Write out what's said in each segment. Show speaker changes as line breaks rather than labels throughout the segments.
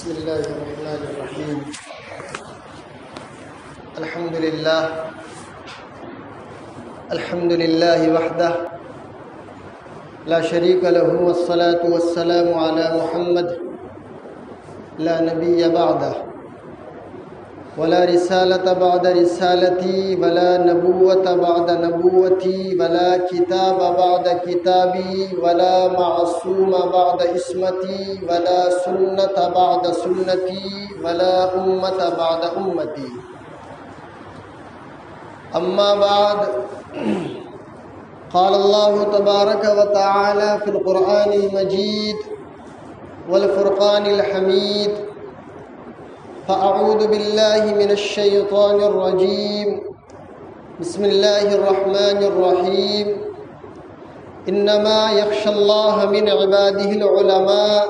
بسم الله الرحمن الرحيم. الحمد لله وحده لا شريك له، والصلاة والسلام على محمد لا نبي بعده، ولا رسالة بعد رسالتي، ولا نبوة بعد نبوتي، ولا كتاب بعد كتابي، ولا معصوم بعد اسمتي، ولا سنة بعد سنتي، ولا أمة بعد أمتي. أما بعد، قال الله تبارك وتعالى في القرآن المجيد والفرقان الحميد: فأعوذ بالله من الشيطان الرجيم، بسم الله الرحمن الرحيم. إنما يخشى الله من عباده العلماء،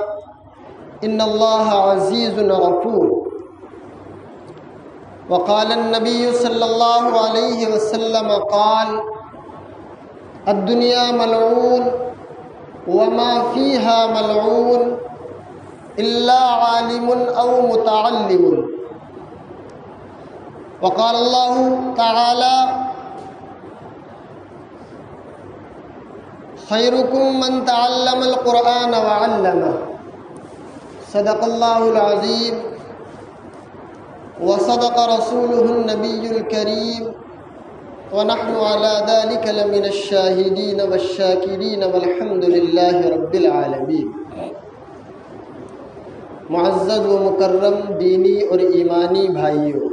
إن الله عزيز غفور. وقال النبي صلى الله عليه وسلم قال: الدنيا ملعون وما فيها ملعون إلا عالم أو متعلم. وقال الله تعالى: خيركم من تعلم القرآن وعلمه. صدق الله العظيم وصدق رسوله النبي الكريم، ونحن على ذلك لمن الشاهدين والشاكرين، والحمد لله رب العالمين. معزز و مکرم دینی اور ایمانی بھائیوں،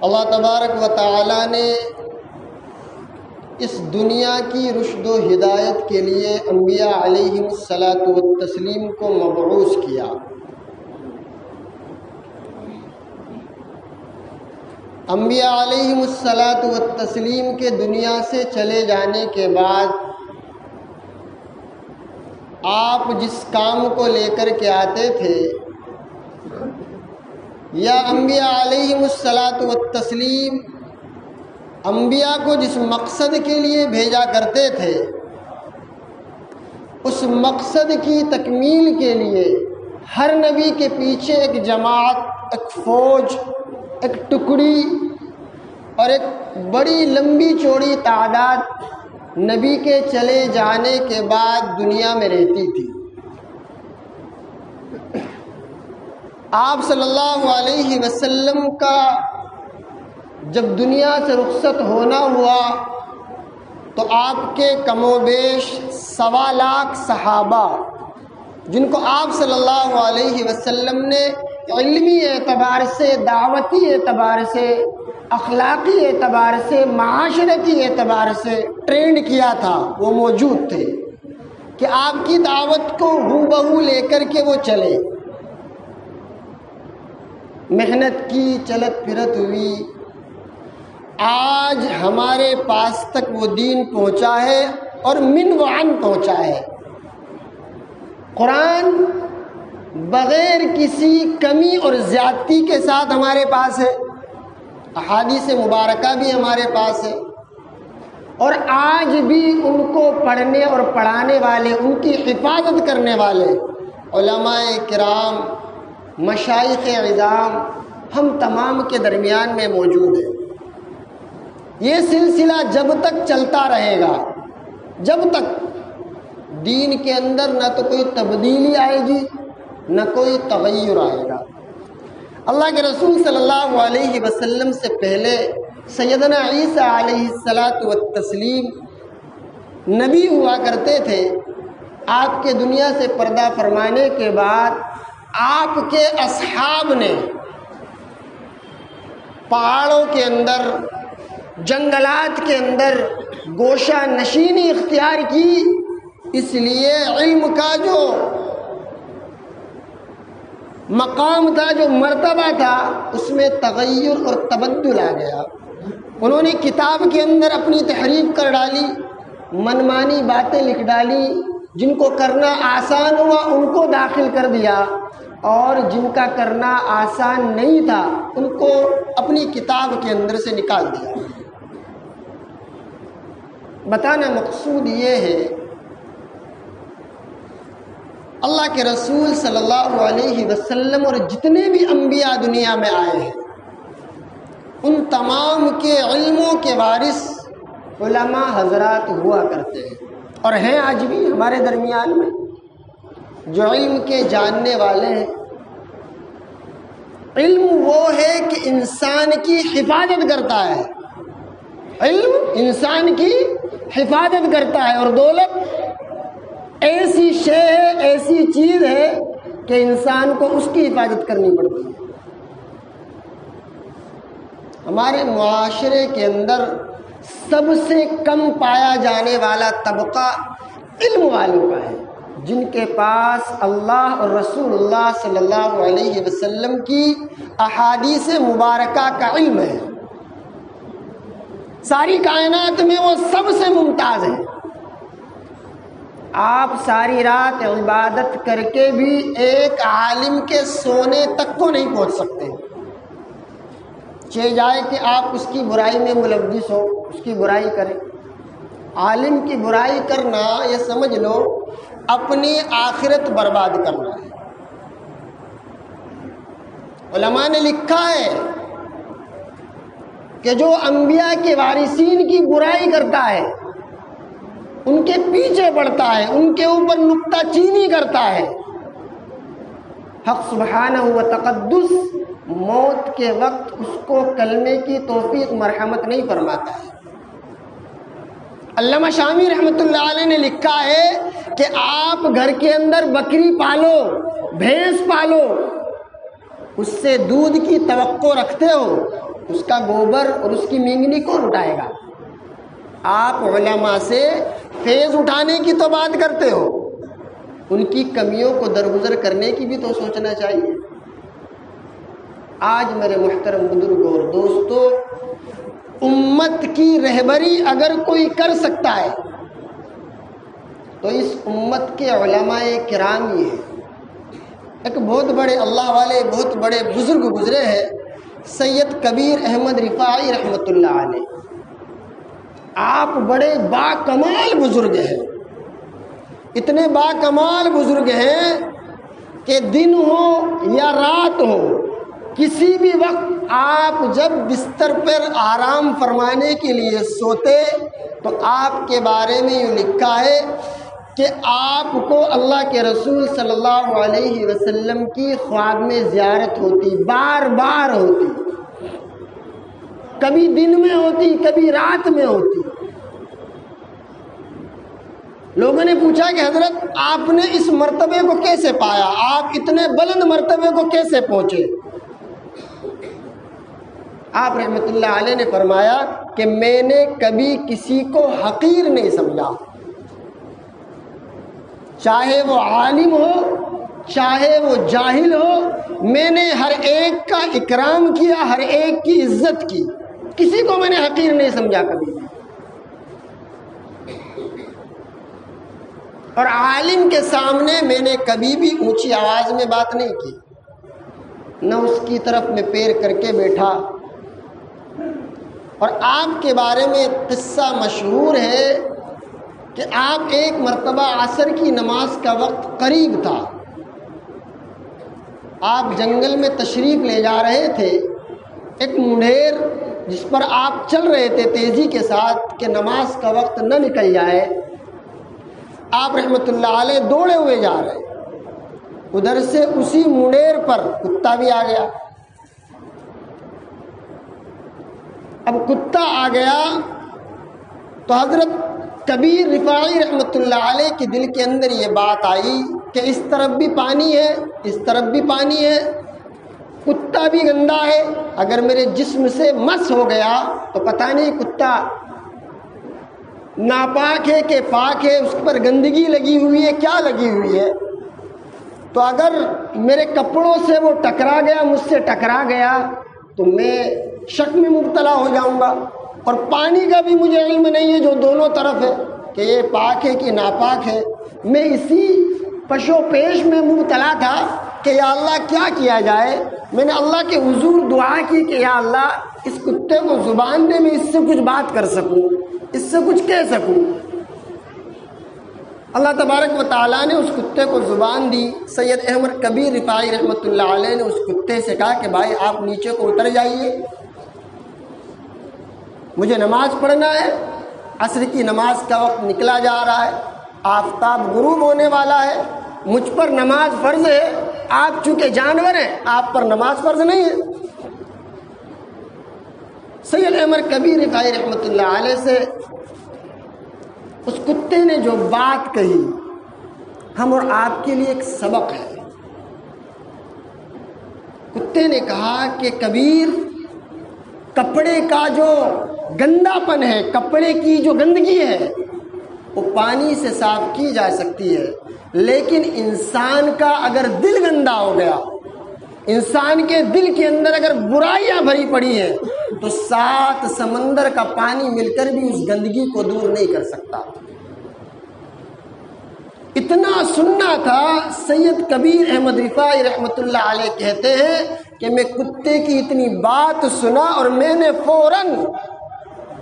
اللہ تبارک و تعالی نے اس دنیا کی رشد و ہدایت کے لیے انبیاء علیہم الصلاۃ والتسلیم کو مبعوث کیا۔ انبیاء علیہم الصلاۃ والتسلیم کے دنیا سے چلے جانے کے بعد آپ جس کام کو لے کر کے آتے تھے، یا انبیاء علیہم الصلاۃ والتسلیم انبیاء کو جس مقصد کے لیے بھیجا کرتے تھے، اس مقصد کی تکمیل کے لیے ہر نبی کے پیچھے ایک جماعت، ایک فوج، ایک ٹکڑی اور ایک بڑی لمبی چوڑی تعداد نبی کے چلے جانے کے بعد دنیا میں رہتی تھی۔ آپ صلی اللہ علیہ وسلم کا جب دنیا سے رخصت ہونا ہوا تو آپ کے کم و بیش 1.25 لاکھ صحابہ، جن کو آپ صلی اللہ علیہ وسلم نے علمی اعتبار سے، دعوتی اعتبار سے، اخلاقی اعتبار سے، معاشرتی اعتبار سے ٹرینڈ کیا تھا، وہ موجود تھے کہ آپ کی دعوت کو ہو بہو لے کر کے وہ چلے۔ محنت کی، چلت پھرت ہوئی، آج ہمارے پاس تک وہ دین پہنچا ہے اور من وعن پہنچا ہے۔ قرآن بغیر کسی کمی اور زیادتی کے ساتھ ہمارے پاس ہے، احادیث مبارکہ بھی ہمارے پاس ہے، اور آج بھی ان کو پڑھنے اور پڑھانے والے، ان کی حفاظت کرنے والے علماء کرام، مشائخ عظام ہم تمام کے درمیان میں موجود ہیں۔ یہ سلسلہ جب تک چلتا رہے گا، جب تک دین کے اندر نہ تو کوئی تبدیلی آئے گی، نہ کوئی تغیر آئے گا۔ اللہ کے رسول صلی اللہ علیہ وسلم سے پہلے سیدنا عیسیٰ علیہ الصلاۃ والتسلیم نبی ہوا کرتے تھے۔ آپ کے دنیا سے پردہ فرمانے کے بعد آپ کے اصحاب نے پہاڑوں کے اندر، جنگلات کے اندر گوشہ نشینی اختیار کی، اس لیے علم کا جو مقام تھا، جو مرتبہ تھا، اس میں تغیر اور تبدل آ گیا۔ انہوں نے کتاب کے اندر اپنی تحریف کر ڈالی، منمانی باتیں لکھ ڈالی، جن کو کرنا آسان ہوا ان کو داخل کر دیا، اور جن کا کرنا آسان نہیں تھا ان کو اپنی کتاب کے اندر سے نکال دیا۔ بتانا مقصود یہ ہے اللہ کے رسول صلی اللہ علیہ وسلم اور جتنے بھی انبیاء دنیا میں آئے ہیں ان تمام کے علموں کے وارث علماء حضرات ہوا کرتے ہیں اور ہیں آج بھی ہمارے درمیان میں جو علم کے جاننے والے ہیں۔ علم وہ ہے کہ انسان کی حفاظت کرتا ہے، علم انسان کی حفاظت کرتا ہے، اور دولت ایسی شے ہے، ایسی چیز ہے کہ انسان کو اس کی حفاظت کرنی پڑتی ہے۔ ہمارے معاشرے کے اندر سب سے کم پایا جانے والا طبقہ علم والوں کا ہے، جن کے پاس اللہ اور رسول اللہ صلی اللہ علیہ وسلم کی احادیث مبارکہ کا علم ہے۔ ساری کائنات میں وہ سب سے ممتاز ہے۔ آپ ساری رات عبادت کر کے بھی ایک عالم کے سونے تک کو نہیں پہنچ سکتے، چاہے جائے کہ آپ اس کی برائی میں ملوث ہو، اس کی برائی کریں۔ عالم کی برائی کرنا یہ سمجھ لو اپنی آخرت برباد کرنا ہے۔ علماء نے لکھا ہے کہ جو انبیاء کے وارثین کی برائی کرتا ہے، ان کے پیچھے پڑتا ہے، ان کے اوپر نکتہ چینی کرتا ہے، حق سبحانہ و تقدس موت کے وقت اس کو کلمے کی توفیق مرحمت نہیں فرماتا ہے۔ علامہ شامی رحمۃ اللہ علیہ نے لکھا ہے کہ آپ گھر کے اندر بکری پالو، بھینس پالو، اس سے دودھ کی توقع رکھتے ہو، اس کا گوبر اور اس کی مینگنی کون اٹھائے گا؟ آپ علماء سے فیض اٹھانے کی تو بات کرتے ہو، ان کی کمیوں کو درگزر کرنے کی بھی تو سوچنا چاہیے۔ آج میرے محترم بزرگوں اور دوستو، امت کی رہبری اگر کوئی کر سکتا ہے تو اس امت کے علماء کرام ہی ہیں۔ ایک بہت بڑے اللہ والے بہت بڑے بزرگ گزرے ہیں، سید کبیر احمد رفاعی رحمۃ اللہ علیہ۔ آپ بڑے با کمال بزرگ ہیں، اتنے با کمال بزرگ ہیں کہ دن ہو یا رات ہو، کسی بھی وقت آپ جب بستر پر آرام فرمانے کے لیے سوتے تو آپ کے بارے میں یہ لکھا ہے کہ آپ کو اللہ کے رسول صلی اللہ علیہ وسلم کی خواب میں زیارت ہوتی، بار بار ہوتی، کبھی دن میں ہوتی، کبھی رات میں ہوتی۔ لوگوں نے پوچھا کہ حضرت آپ نے اس مرتبے کو کیسے پایا، آپ اتنے بلند مرتبے کو کیسے پہنچے؟ آپ رحمت اللہ علیہ نے فرمایا کہ میں نے کبھی کسی کو حقیر نہیں سمجھا، چاہے وہ عالم ہو چاہے وہ جاہل ہو، میں نے ہر ایک کا اکرام کیا، ہر ایک کی عزت کی، کسی کو میں نے حقیر نہیں سمجھا کبھی۔ اور عالم کے سامنے میں نے کبھی بھی اونچی آواز میں بات نہیں کی، نہ اس کی طرف میں پیر کر کے بیٹھا۔ اور آپ کے بارے میں قصہ مشہور ہے کہ آپ ایک مرتبہ عصر کی نماز کا وقت قریب تھا، آپ جنگل میں تشریف لے جا رہے تھے، ایک مڈھیر جس پر آپ چل رہے تھے تیزی کے ساتھ کہ نماز کا وقت نہ نکل جائے، آپ رحمت اللہ علیہ دوڑے ہوئے جا رہے، ادھر سے اسی مڈھیر پر کتا بھی آ گیا۔ اب کتا آ گیا تو حضرت کبیر رفاعی رحمۃ اللہ علیہ کے دل کے اندر یہ بات آئی کہ اس طرف بھی پانی ہے، اس طرف بھی پانی ہے، کتا بھی گندا ہے، اگر میرے جسم سے مس ہو گیا تو پتہ نہیں کتا ناپاک ہے کہ پاک ہے، اس پر گندگی لگی ہوئی ہے، کیا لگی ہوئی ہے، تو اگر میرے کپڑوں سے وہ ٹکرا گیا، مجھ سے ٹکرا گیا تو میں شک میں مبتلا ہو جاؤں گا، اور پانی کا بھی مجھے علم نہیں ہے جو دونوں طرف ہے کہ یہ پاک ہے کہ ناپاک ہے۔ میں اسی پشو پیش میں مبتلا تھا کہ یا اللہ کیا کیا جائے۔ میں نے اللہ کے حضور دعا کی کہ یا اللہ اس کتے کو زبان دے، میں اس سے کچھ بات کر سکوں، اس سے کچھ کہہ سکوں۔ اللہ تبارک و تعالیٰ نے اس کتے کو زبان دی. سید احمد کبیر رفاعی رحمۃ اللہ علیہ نے اس کتے سے کہا کہ بھائی آپ نیچے کو اتر جائیے، مجھے نماز پڑھنا ہے، عصر کی نماز کا وقت نکلا جا رہا ہے، آفتاب غروب ہونے والا ہے، مجھ پر نماز فرض ہے، آپ چونکہ جانور ہیں آپ پر نماز فرض نہیں ہے. سید احمد کبیر رفاعی رحمۃ اللہ علیہ سے اس کتے نے جو بات کہی ہم اور آپ کے لیے ایک سبق ہے. کتے نے کہا کہ کبیر، کپڑے کا جو گندا پن ہے، کپڑے کی جو گندگی ہے وہ پانی سے صاف کی جا سکتی ہے، لیکن انسان کا اگر دل گندا ہو گیا، انسان کے دل کے اندر اگر برائیاں بھری پڑی ہیں تو 7 سمندر کا پانی مل کر بھی اس گندگی کو دور نہیں کر سکتا. اتنا سننا تھا. سید کبیر احمد رفاعی رحمۃ اللہ علیہ کہتے ہیں کہ میں کتے کی اتنی بات سنا اور میں نے فوراً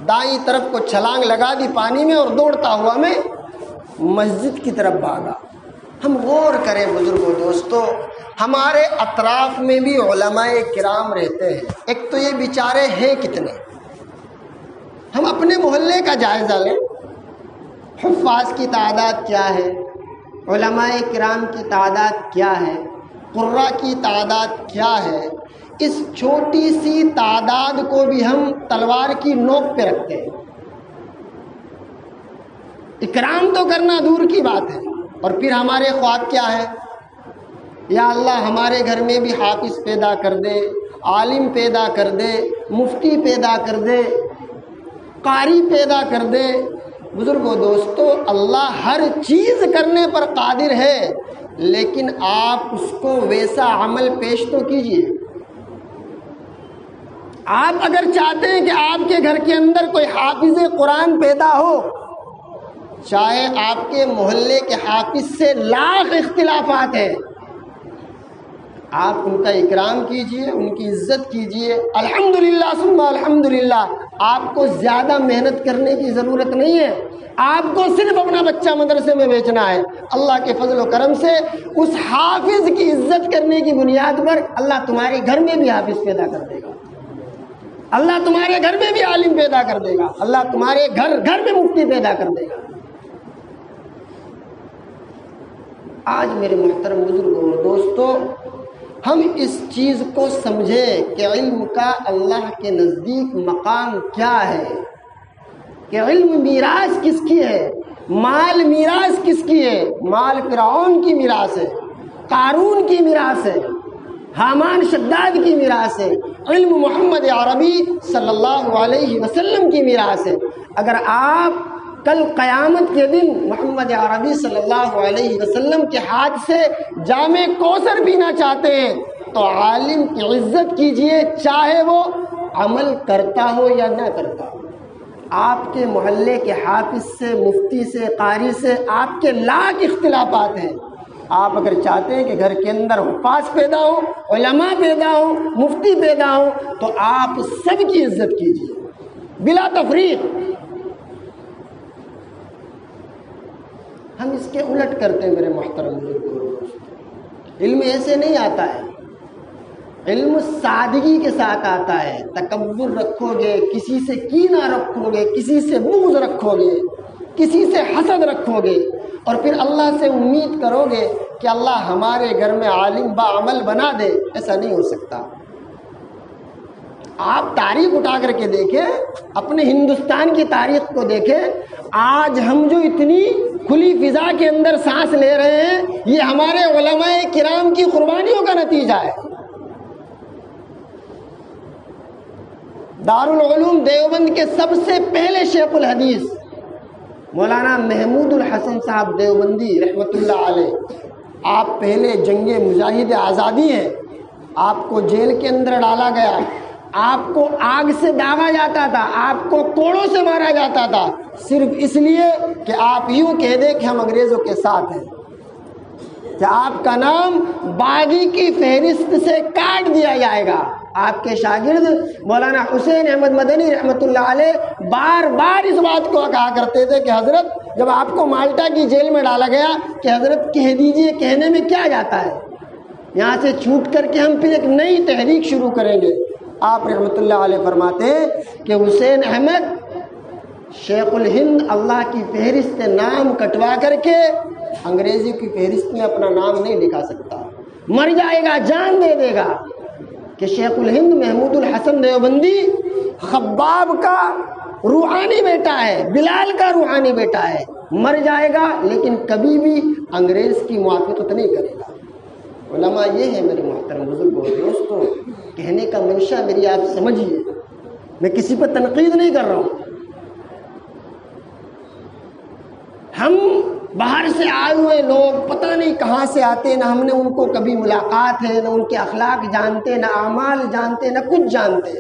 دائیں طرف کو چھلانگ لگا دی پانی میں اور دوڑتا ہوا میں مسجد کی طرف بھاگا. ہم غور کریں بزرگوں، دوستو، ہمارے اطراف میں بھی علماء کرام رہتے ہیں. ایک تو یہ بیچارے ہیں کتنے، ہم اپنے محلے کا جائزہ لیں. حفاظ کی تعداد کیا ہے، علماء کرام کی تعداد کیا ہے، قراء کی تعداد کیا ہے. اس چھوٹی سی تعداد کو بھی ہم تلوار کی نوک پہ رکھتے ہیں. اکرام تو کرنا دور کی بات ہے، اور پھر ہمارے خواب کیا ہے؟ یا اللہ ہمارے گھر میں بھی حافظ پیدا کر دے، عالم پیدا کر دے، مفتی پیدا کر دے، قاری پیدا کر دے. بزرگوں، دوستو، اللہ ہر چیز کرنے پر قادر ہے، لیکن آپ اس کو ویسا عمل پیش تو کیجیے. آپ اگر چاہتے ہیں کہ آپ کے گھر کے اندر کوئی حافظ قرآن پیدا ہو، چاہے آپ کے محلے کے حافظ سے لاکھ اختلافات ہیں، آپ ان کا اکرام کیجئے، ان کی عزت کیجئے. الحمدللہ ثم الحمدللہ. آپ کو زیادہ محنت کرنے کی ضرورت نہیں ہے، آپ کو صرف اپنا بچہ مدرسے میں بھیجنا ہے. اللہ کے فضل و کرم سے اس حافظ کی عزت کرنے کی بنیاد پر اللہ تمہارے گھر میں بھی حافظ پیدا کر دے گا، اللہ تمہارے گھر میں بھی عالم پیدا کر دے گا، اللہ تمہارے گھر گھر میں مفتی پیدا کر دے گا. آج میرے محترم بزرگوں، دوستو، ہم اس چیز کو سمجھیں کہ علم کا اللہ کے نزدیک مقام کیا ہے، کہ علم میراث کس کی ہے، مال میراث کس کی ہے. مال فرعون کی میراث ہے، قارون کی میراث ہے، حامان شداد کی میراث ہے. علم محمد عربی صلی اللہ علیہ وسلم کی میراث ہے. اگر آپ کل قیامت کے دن محمد عربی صلی اللہ علیہ وسلم کے ہاتھ سے جام کوثر پینا چاہتے ہیں تو عالم کی عزت کیجئے، چاہے وہ عمل کرتا ہو یا نہ کرتا ہو. آپ کے محلے کے حافظ سے، مفتی سے، قاری سے آپ کے لاکھ اختلافات ہیں. آپ اگر چاہتے ہیں کہ گھر کے اندر حفاظ پیدا ہو، علماء پیدا ہو، مفتی پیدا ہو، تو آپ سب کی عزت کیجئے بلا تفریق. ہم اس کے الٹ کرتے ہیں میرے محترم بزرگوں. علم ایسے نہیں آتا ہے، علم سادگی کے ساتھ آتا ہے. تکبر رکھو گے، کسی سے کینہ رکھو گے، کسی سے بغض رکھو گے، کسی سے حسد رکھو گے، اور پھر اللہ سے امید کرو گے کہ اللہ ہمارے گھر میں عالم با عمل بنا دے، ایسا نہیں ہو سکتا. آپ تاریخ اٹھا کر کے دیکھیں، اپنے ہندوستان کی تاریخ کو دیکھیں. آج ہم جو اتنی کھلی فضا کے اندر سانس لے رہے ہیں، یہ ہمارے علماء کرام کی قربانیوں کا نتیجہ ہے. دارالعلوم دیوبند کے سب سے پہلے شیخ الحدیث مولانا محمود الحسن صاحب دیوبندی رحمۃ اللہ علیہ، آپ پہلے جنگ مجاہد آزادی ہیں، آپ کو جیل کے اندر ڈالا گیا، آپ کو آگ سے داغا جاتا تھا، آپ کو کوڑوں سے مارا جاتا تھا، صرف اس لیے کہ آپ یوں کہہ دیں کہ ہم انگریزوں کے ساتھ ہیں، کہ آپ کا نام باغی کی فہرست سے کاٹ دیا جائے گا. آپ کے شاگرد مولانا حسین احمد مدنی رحمۃ اللہ علیہ بار بار اس بات کو کہا کرتے تھے کہ حضرت جب آپ کو مالٹا کی جیل میں ڈالا گیا کہ حضرت کہہ دیجئے، کہنے میں کیا جاتا ہے، یہاں سے چھوٹ کر کے ہم پھر ایک نئی تحریک شروع کریں گے، آپ رحمۃ اللہ علیہ فرماتے ہیں کہ حسین احمد شیخ الہند اللہ کی فہرست نام کٹوا کر کے انگریزی کی فہرست میں اپنا نام نہیں لکھا سکتا، مر جائے گا، جان دے دے گا کہ شیخ الہند محمود الحسن دیوبندی خباب کا روحانی بیٹا ہے، بلال کا روحانی بیٹا ہے، مر جائے گا لیکن کبھی بھی انگریز کی موافقت نہیں کرے گا۔ علماء یہ ہے میرے محترم بزرگوں دوستوں، کہنے کا منشا میری آپ سمجھیے، میں کسی پر تنقید نہیں کر رہا ہوں۔ ہم باہر سے آئے ہوئے لوگ پتہ نہیں کہاں سے آتے، نہ ہم نے ان کو کبھی ملاقات ہے، نہ ان کے اخلاق جانتے، نہ اعمال جانتے، نہ کچھ جانتے،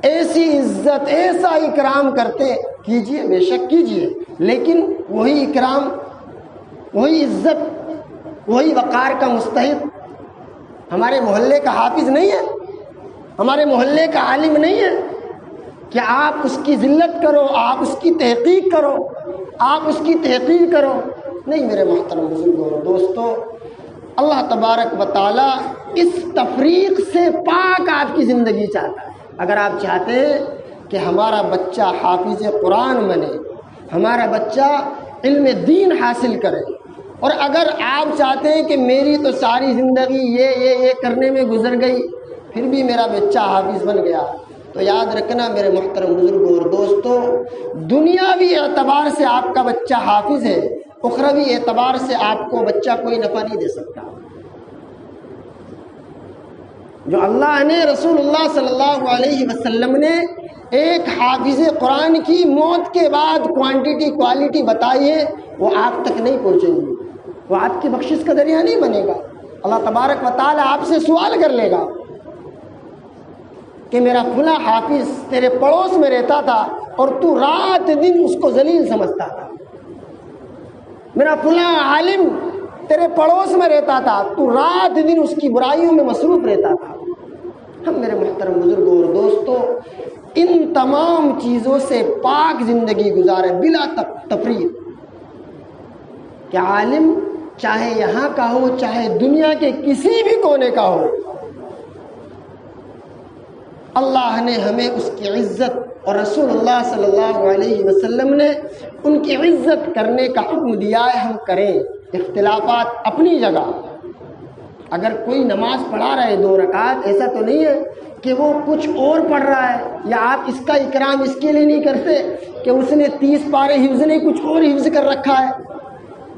ایسی عزت ایسا اکرام کرتے، کیجئے بے شک کیجئے، لیکن وہی اکرام، وہی عزت، وہی وقار کا مستحق ہمارے محلے کا حافظ نہیں ہے، ہمارے محلے کا عالم نہیں ہے کہ آپ اس کی ذلت کرو، آپ اس کی تحقیق کرو، آپ اس کی تحقیر کرو، نہیں میرے محترم بزرگوں اور دوستوں، اللہ تبارک و تعالی اس تفریق سے پاک آپ کی زندگی چاہتا ہے۔ اگر آپ چاہتے ہیں کہ ہمارا بچہ حافظ قرآن بنے، ہمارا بچہ علم دین حاصل کرے، اور اگر آپ چاہتے ہیں کہ میری تو ساری زندگی یہ کرنے میں گزر گئی پھر بھی میرا بچہ حافظ بن گیا، تو یاد رکھنا میرے محترم بزرگوں اور دوستوں، دنیاوی اعتبار سے آپ کا بچہ حافظ ہے، اخروی اعتبار سے آپ کو بچہ کوئی نفع نہیں دے سکتا۔ جو اللہ نے، رسول اللہ صلی اللہ علیہ وسلم نے ایک حافظ قرآن کی موت کے بعد کوانٹٹی کوالٹی بتائی ہے، وہ آپ تک نہیں پہنچے گی، وہ آپ کی بخشش کا ذریعہ نہیں بنے گا۔ اللہ تبارک و تعالی آپ سے سوال کر لے گا کہ میرا فلاں حافظ تیرے پڑوس میں رہتا تھا اور تو رات دن اس کو ذلیل سمجھتا تھا، میرا فلاں عالم تیرے پڑوس میں رہتا تھا، تو رات دن اس کی برائیوں میں مصروف رہتا تھا۔ ہم میرے محترم بزرگوں اور دوستوں ان تمام چیزوں سے پاک زندگی گزارے بلا تفریق، کہ عالم چاہے یہاں کا ہو چاہے دنیا کے کسی بھی کونے کا ہو، اللہ نے ہمیں اس کی عزت اور رسول اللہ صلی اللہ علیہ وسلم نے ان کی عزت کرنے کا حکم دیا ہے، ہم کریں۔ اختلافات اپنی جگہ، اگر کوئی نماز پڑھا رہے 2 رکعت، ایسا تو نہیں ہے کہ وہ کچھ اور پڑھ رہا ہے، یا آپ اس کا اکرام اس کے لیے نہیں کرتے کہ اس نے 30 پارے حفظ نہیں، کچھ اور حفظ کر رکھا ہے،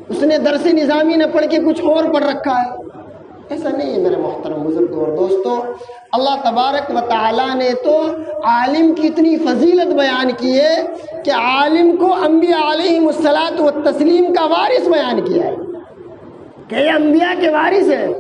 اس نے درس نظامی نہ پڑھ کے کچھ اور پڑھ رکھا ہے، ایسا نہیں ہے میرے محترم بزرگوں اور دوستوں۔ اللہ تبارک و تعالیٰ نے تو عالم کی اتنی فضیلت بیان کی ہے کہ عالم کو انبیاء علیہم الصلاۃ والتسلیم کا وارث بیان کیا ہے، کہ یہ انبیاء کے وارث ہیں،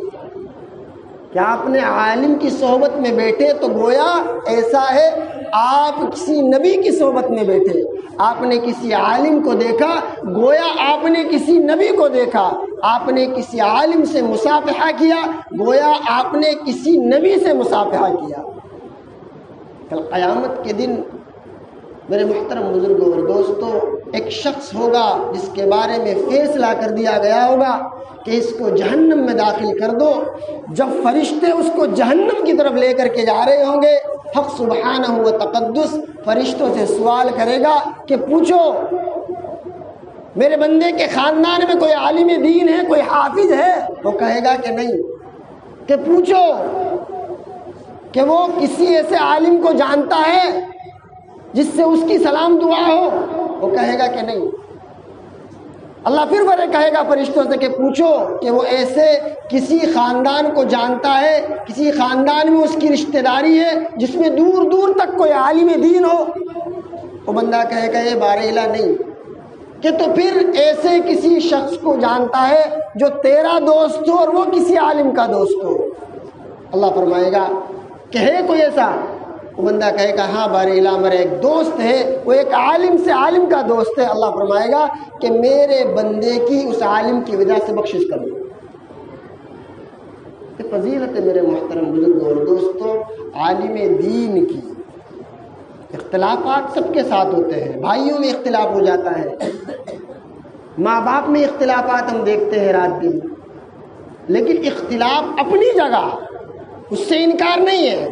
کہ آپ نے عالم کی صحبت میں بیٹھے تو گویا ایسا ہے آپ کسی نبی کی صحبت میں بیٹھے، آپ نے کسی عالم کو دیکھا گویا آپ نے کسی نبی کو دیکھا، آپ نے کسی عالم سے مصافحہ کیا گویا آپ نے کسی نبی سے مصافحہ کیا۔ کل قیامت کے دن میرے محترم بزرگوں اور دوستوں ایک شخص ہوگا جس کے بارے میں فیصلہ کر دیا گیا ہوگا کہ اس کو جہنم میں داخل کر دو، جب فرشتے اس کو جہنم کی طرف لے کر کے جا رہے ہوں گے، حق سبحانہ و تقدس فرشتوں سے سوال کرے گا کہ پوچھو میرے بندے کے خاندان میں کوئی عالم دین ہے، کوئی حافظ ہے؟ وہ کہے گا کہ نہیں۔ کہ پوچھو کہ وہ کسی ایسے عالم کو جانتا ہے جس سے اس کی سلام دعا ہو؟ وہ کہے گا کہ نہیں۔ اللہ پھر بڑے کہے گا فرشتوں سے کہ پوچھو کہ وہ ایسے کسی خاندان کو جانتا ہے، کسی خاندان میں اس کی رشتہ داری ہے جس میں دور دور تک کوئی عالم دین ہو؟ وہ بندہ کہے گا یہ بارئلہ نہیں۔ کہ تو پھر ایسے کسی شخص کو جانتا ہے جو تیرا دوست ہو اور وہ کسی عالم کا دوست ہو؟ اللہ فرمائے گا کہ ہے کوئی ایسا؟ وہ بندہ کہے گا ہاں بارئلہ میرا ایک دوست ہے، وہ ایک عالم سے عالم کا دوست ہے۔ اللہ فرمائے گا کہ میرے بندے کی اس عالم کی وجہ سے بخشش کر دو۔ یہ فضیلت ہے میرے محترم بزرگوں اور دوستوں عالم دین کی۔ اختلافات سب کے ساتھ ہوتے ہیں، بھائیوں میں اختلاف ہو جاتا ہے، ماں باپ میں اختلافات ہم دیکھتے ہیں رات دن، لیکن اختلاف اپنی جگہ، اس سے انکار نہیں ہے۔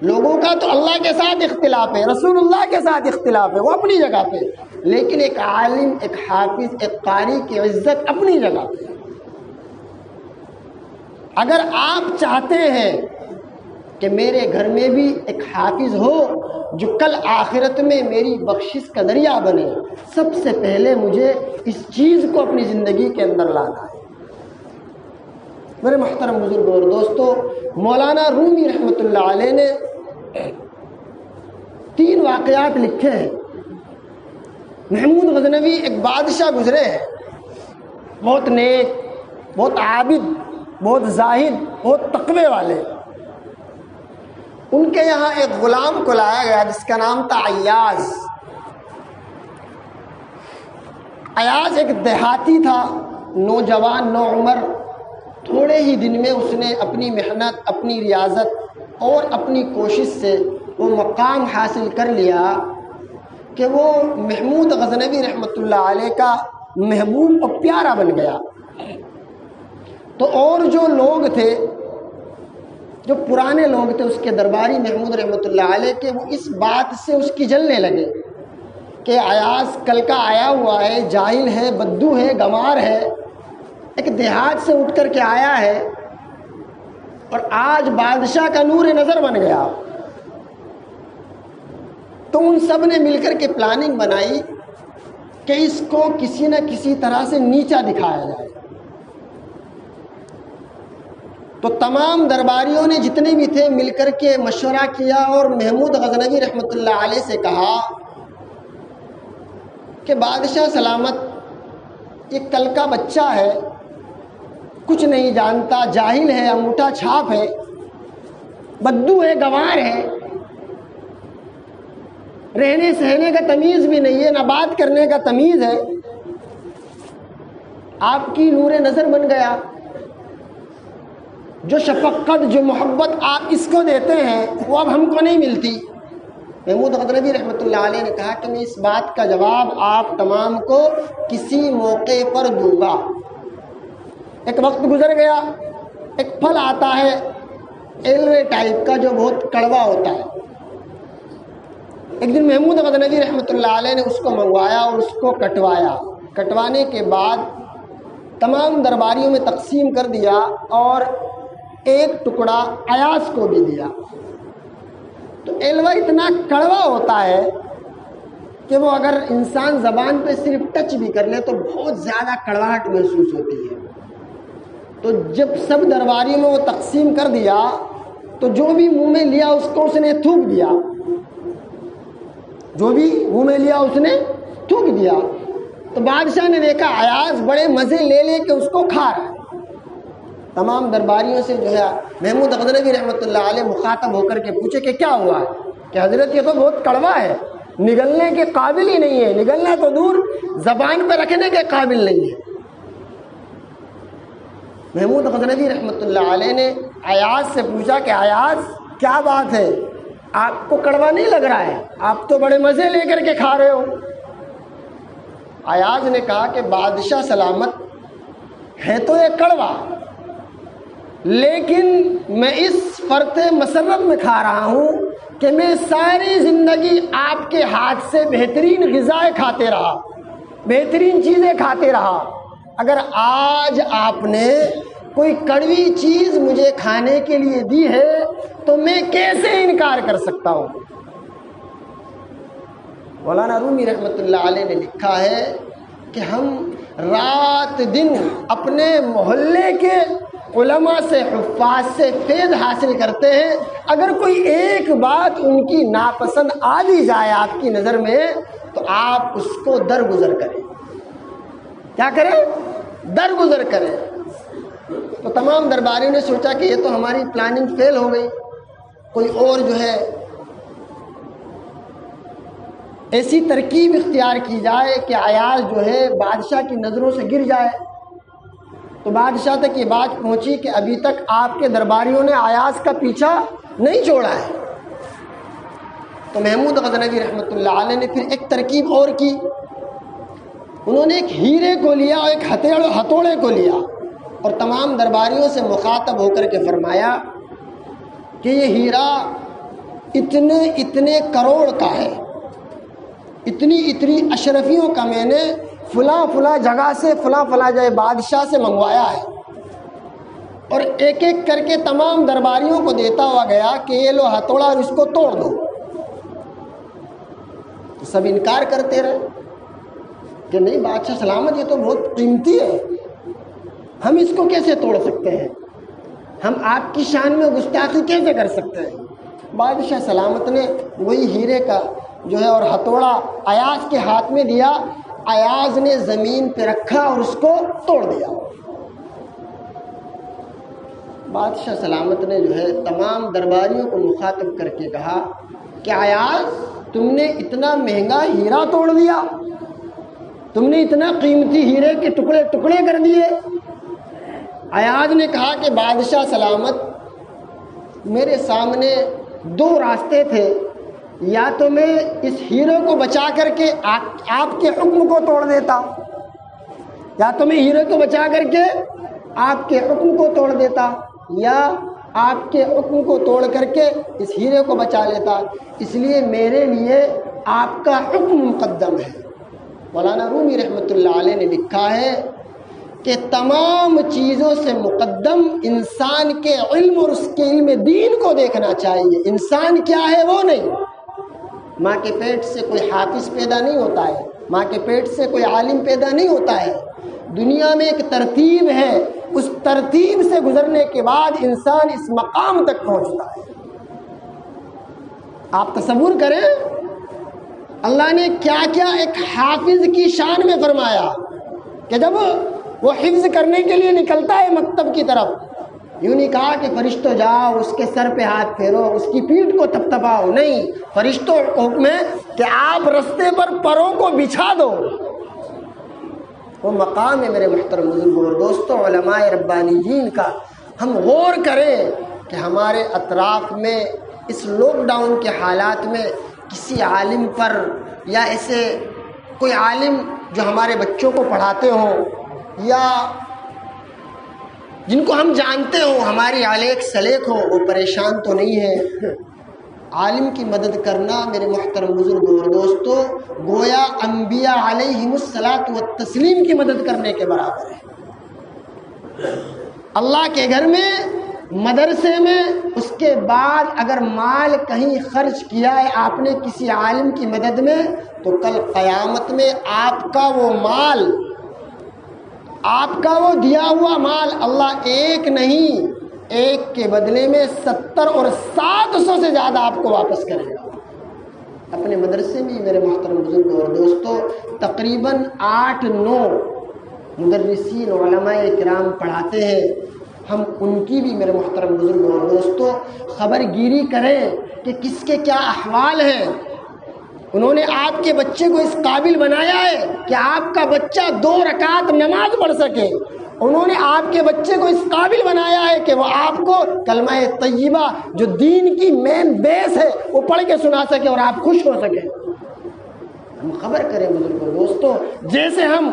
لوگوں کا تو اللہ کے ساتھ اختلاف ہے، رسول اللہ کے ساتھ اختلاف ہے، وہ اپنی جگہ پہ، لیکن ایک عالم، ایک حافظ، ایک قاری کی عزت اپنی جگہ پہ۔ اگر آپ چاہتے ہیں کہ میرے گھر میں بھی ایک حافظ ہو جو کل آخرت میں میری بخشش کا ذریعہ بنے، سب سے پہلے مجھے اس چیز کو اپنی زندگی کے اندر لانا ہے۔ میرے محترم بزرگوں اور دوستو، مولانا رومی رحمۃ اللہ علیہ نے 3 واقعات لکھے ہیں۔ محمود غزنوی ایک بادشاہ گزرے ہیں، بہت نیک، بہت عابد، بہت زاہد، بہت تقوی والے۔ ان کے یہاں ایک غلام کو لایا گیا جس کا نام تھا ایاز۔ ایاز ایک دیہاتی تھا، نوجوان، نوعمر، تھوڑے ہی دن میں اس نے اپنی محنت، اپنی ریاضت اور اپنی کوشش سے وہ مقام حاصل کر لیا کہ وہ محمود غزنوی رحمۃ اللہ علیہ کا محبوب اور پیارا بن گیا۔ تو اور جو لوگ تھے، جو پرانے لوگ تھے اس کے درباری محمود رحمۃ اللہ علیہ کے، وہ اس بات سے اس کی جلنے لگے کہ ایاز کل کا آیا ہوا ہے، جاہل ہے، بدو ہے، گنوار ہے، ایک دیہات سے اٹھ کر کے آیا ہے اور آج بادشاہ کا نور نظر بن گیا۔ تو ان سب نے مل کر کے پلاننگ بنائی کہ اس کو کسی نہ کسی طرح سے نیچا دکھایا جائے۔ تو تمام درباریوں نے جتنے بھی تھے مل کر کے مشورہ کیا اور محمود غزنوی رحمۃ اللہ علیہ سے کہا کہ بادشاہ سلامت، یہ کل کا بچہ ہے، کچھ نہیں جانتا، جاہل ہے، انگوٹھا چھاپ ہے، بدو ہے، گنوار ہے، رہنے سہنے کا تمیز بھی نہیں ہے، نہ بات کرنے کا تمیز ہے، آپ کی نور نظر بن گیا۔ جو شفقت، جو محبت آپ اس کو دیتے ہیں وہ اب ہم کو نہیں ملتی۔ محمود غزنوی رحمۃ اللہ علیہ نے کہا کہ میں اس بات کا جواب آپ تمام کو کسی موقع پر دوں گا۔ ایک وقت گزر گیا، ایک پھل آتا ہے ایلوے ٹائپ کا جو بہت کڑوا ہوتا ہے۔ ایک دن محمود غزنوی رحمۃ اللہ علیہ نے اس کو منگوایا اور اس کو کٹوایا۔ کٹوانے کے بعد تمام درباریوں میں تقسیم کر دیا اور ایک ٹکڑا ایاز کو بھی دیا۔ تو ایلوا اتنا کڑوا ہوتا ہے کہ وہ اگر انسان زبان پہ صرف ٹچ بھی کر لے تو بہت زیادہ کڑواہٹ محسوس ہوتی ہے۔ تو جب سب درباریوں میں وہ تقسیم کر دیا تو جو بھی منہ میں لیا اس کو اس نے تھوک دیا، جو بھی منہ میں لیا اس نے تھوک دیا۔ تو بادشاہ نے دیکھا ایاز بڑے مزے لے لے کے اس کو کھا رہا ہے۔ تمام درباریوں سے جو ہے محمود غزنوی رحمۃ اللہ علیہ مخاطب ہو کر کے پوچھے کہ کیا ہوا ہے؟ کہ حضرت یہ تو بہت کڑوا ہے، نگلنے کے قابل ہی نہیں ہے، نگلنا تو دور، زبان پہ رکھنے کے قابل نہیں ہے۔ محمود غزنوی رحمۃ اللہ علیہ نے ایاز سے پوچھا کہ ایاز کیا بات ہے، آپ کو کڑوا نہیں لگ رہا ہے؟ آپ تو بڑے مزے لے کر کے کھا رہے ہو۔ ایاز نے کہا کہ بادشاہ سلامت، ہے تو یہ کڑوا، لیکن میں اس فرط مسرت میں کھا رہا ہوں کہ میں ساری زندگی آپ کے ہاتھ سے بہترین غذائیں کھاتے رہا، بہترین چیزیں کھاتے رہا۔ اگر آج آپ نے کوئی کڑوی چیز مجھے کھانے کے لیے دی ہے تو میں کیسے انکار کر سکتا ہوں؟ مولانا رومی رحمۃ اللہ علیہ نے لکھا ہے کہ ہم رات دن اپنے محلے کے علماء سے، حفاظ سے فیض حاصل کرتے ہیں، اگر کوئی ایک بات ان کی ناپسند آ بھی جائے آپ کی نظر میں تو آپ اس کو درگزر کریں۔ کیا کریں؟ درگزر کریں۔ تو تمام درباریوں نے سوچا کہ یہ تو ہماری پلاننگ فیل ہو گئی، کوئی اور جو ہے ایسی ترکیب اختیار کی جائے کہ ایاز جو ہے بادشاہ کی نظروں سے گر جائے۔ تو بادشاہ تک یہ بات پہنچی کہ ابھی تک آپ کے درباریوں نے ایاز کا پیچھا نہیں چھوڑا ہے۔ تو محمود غزنوی رحمۃ اللہ علیہ نے پھر ایک ترکیب اور کی انہوں نے ایک ہیرے کو لیا اور ایک ہتھوڑے کو لیا اور تمام درباریوں سے مخاطب ہو کر کے فرمایا کہ یہ ہیرا اتنے اتنے کروڑ کا ہے، اتنی اتنی اشرفیوں کا میں نے فلاں فلاں جگہ سے فلاں فلاں جگہ بادشاہ سے منگوایا ہے، اور ایک ایک کر کے تمام درباریوں کو دیتا ہوا گیا کہ یہ لو ہتھوڑا اور اس کو توڑ دو۔ تو سب انکار کرتے رہے کہ نہیں بادشاہ سلامت، یہ تو بہت قیمتی ہے، ہم اس کو کیسے توڑ سکتے ہیں، ہم آپ کی شان میں گستاخی کیسے کر سکتے ہیں۔ بادشاہ سلامت نے وہی ہیرے کا جو ہے اور ہتھوڑا ایاز کے ہاتھ میں دیا، ایاز نے زمین پہ رکھا اور اس کو توڑ دیا۔ بادشاہ سلامت نے جو ہے تمام درباریوں کو مخاطب کر کے کہا کہ ایاز تم نے اتنا مہنگا ہیرا توڑ دیا، تم نے اتنا قیمتی ہیرے کے ٹکڑے ٹکڑے کر دیے۔ ایاز نے کہا کہ بادشاہ سلامت میرے سامنے دو راستے تھے، یا تو میں اس ہیرے کو بچا کر کے آپ کے حکم کو توڑ دیتا، یا تو میں ہیرے کو بچا کر کے آپ کے حکم کو توڑ دیتا، یا آپ کے حکم کو توڑ کر کے اس ہیرے کو بچا لیتا، اس لیے میرے لیے آپ کا حکم مقدم ہے۔ مولانا رومی رحمۃ اللہ علیہ نے لکھا ہے کہ تمام چیزوں سے مقدم انسان کے علم اور اس کے علم دین کو دیکھنا چاہیے، انسان کیا ہے وہ نہیں۔ ماں کے پیٹ سے کوئی حافظ پیدا نہیں ہوتا ہے، ماں کے پیٹ سے کوئی عالم پیدا نہیں ہوتا ہے، دنیا میں ایک ترتیب ہے، اس ترتیب سے گزرنے کے بعد انسان اس مقام تک پہنچتا ہے۔ آپ تصور کریں اللہ نے کیا کیا ایک حافظ کی شان میں فرمایا کہ جب وہ حفظ کرنے کے لیے نکلتا ہے مکتب کی طرف، یوں نہیں کہا کہ فرشتوں جاؤ اس کے سر پہ ہاتھ پھیرو، اس کی پیٹھ کو تھپتھپاؤ، نہیں، فرشتوں کو حکم ہے کہ آپ رستے پر پروں کو بچھا دو۔ وہ مقام ہے میرے محترم بزرگوں اور دوستوں، علماء ربانیین کا۔ ہم غور کریں کہ ہمارے اطراف میں اس لاک ڈاؤن کے حالات میں کسی عالم پر یا ایسے کوئی عالم جو ہمارے بچوں کو پڑھاتے ہوں یا جن کو ہم جانتے ہوں، ہماری علیق سلیق ہو، وہ پریشان تو نہیں ہے۔ عالم کی مدد کرنا میرے محترم بزرگوں اور دوستوں گویا انبیاء علیہم الصلاۃ والتسلیم کی مدد کرنے کے برابر ہے۔ اللہ کے گھر میں، مدرسے میں، اس کے بعد اگر مال کہیں خرچ کیا ہے آپ نے کسی عالم کی مدد میں، تو کل قیامت میں آپ کا وہ مال، آپ کا وہ دیا ہوا مال اللہ ایک نہیں، ایک کے بدلے میں 70 اور 700 سے زیادہ آپ کو واپس کرے گا۔ اپنے مدرسے میں میرے محترم بزرگوں اور دوستوں تقریباً 8-9 مدرسین علماء کرام پڑھاتے ہیں۔ ہم ان کی بھی میرے محترم بزرگوں اور دوستوں خبر گیری کریں کہ کس کے کیا احوال ہیں۔ انہوں نے آپ کے بچے کو اس قابل بنایا ہے کہ آپ کا بچہ 2 رکعت نماز پڑھ سکے، انہوں نے آپ کے بچے کو اس قابل بنایا ہے کہ وہ آپ کو کلمہ طیبہ جو دین کی مین بیس ہے وہ پڑھ کے سنا سکے اور آپ خوش ہو سکے۔ ہم خبر کریں بزرگوں دوستوں، جیسے ہم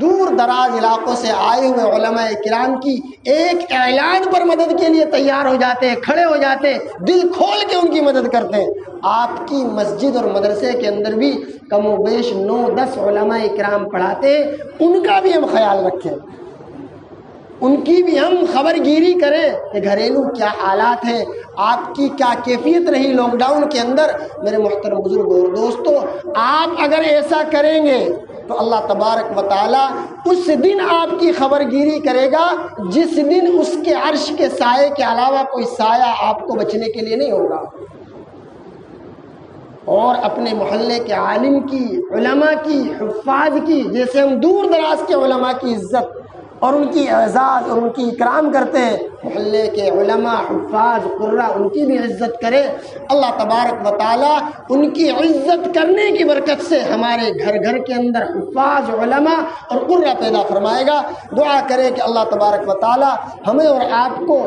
دور دراز علاقوں سے آئے ہوئے علماء کرام کی ایک اعلان پر مدد کے لیے تیار ہو جاتے ہیں، کھڑے ہو جاتے ہیں، دل کھول کے ان کی مدد کرتے ہیں، آپ کی مسجد اور مدرسے کے اندر بھی کم و بیش 9-10 علماء کرام پڑھاتے ہیں، ان کا بھی ہم خیال رکھیں، ان کی بھی ہم خبر گیری کریں کہ گھریلو کیا حالات ہیں، آپ کی کیا کیفیت رہی لاک ڈاؤن کے اندر۔ میرے محترم بزرگوں اور دوستوں آپ اگر ایسا کریں گے تو اللہ تبارک و تعالیٰ اس دن آپ کی خبر گیری کرے گا جس دن اس کے عرش کے سائے کے علاوہ کوئی سایہ آپ کو بچنے کے لیے نہیں ہوگا۔ اور اپنے محلے کے عالم کی، علماء کی، حفاظ کی، جیسے ہم دور دراز کے علماء کی عزت اور ان کی اعزاز اور ان کی اکرام کرتے ہیں، محلے کے علماء، حفاظ، قراء، ان کی بھی عزت کرے۔ اللہ تبارک و تعالیٰ ان کی عزت کرنے کی برکت سے ہمارے گھر گھر کے اندر حفاظ، علماء اور قراء پیدا فرمائے گا۔ دعا کرے کہ اللہ تبارک و تعالیٰ ہمیں اور آپ کو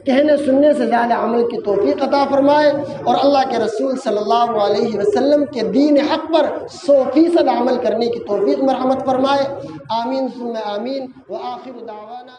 کہنے سننے سے زیادہ عمل کی توفیق عطا فرمائے، اور اللہ کے رسول صلی اللہ علیہ وسلم کے دین حق پر 100% عمل کرنے کی توفیق مرحمت فرمائے۔ آمین ثم آمین۔ وآخر دعوانا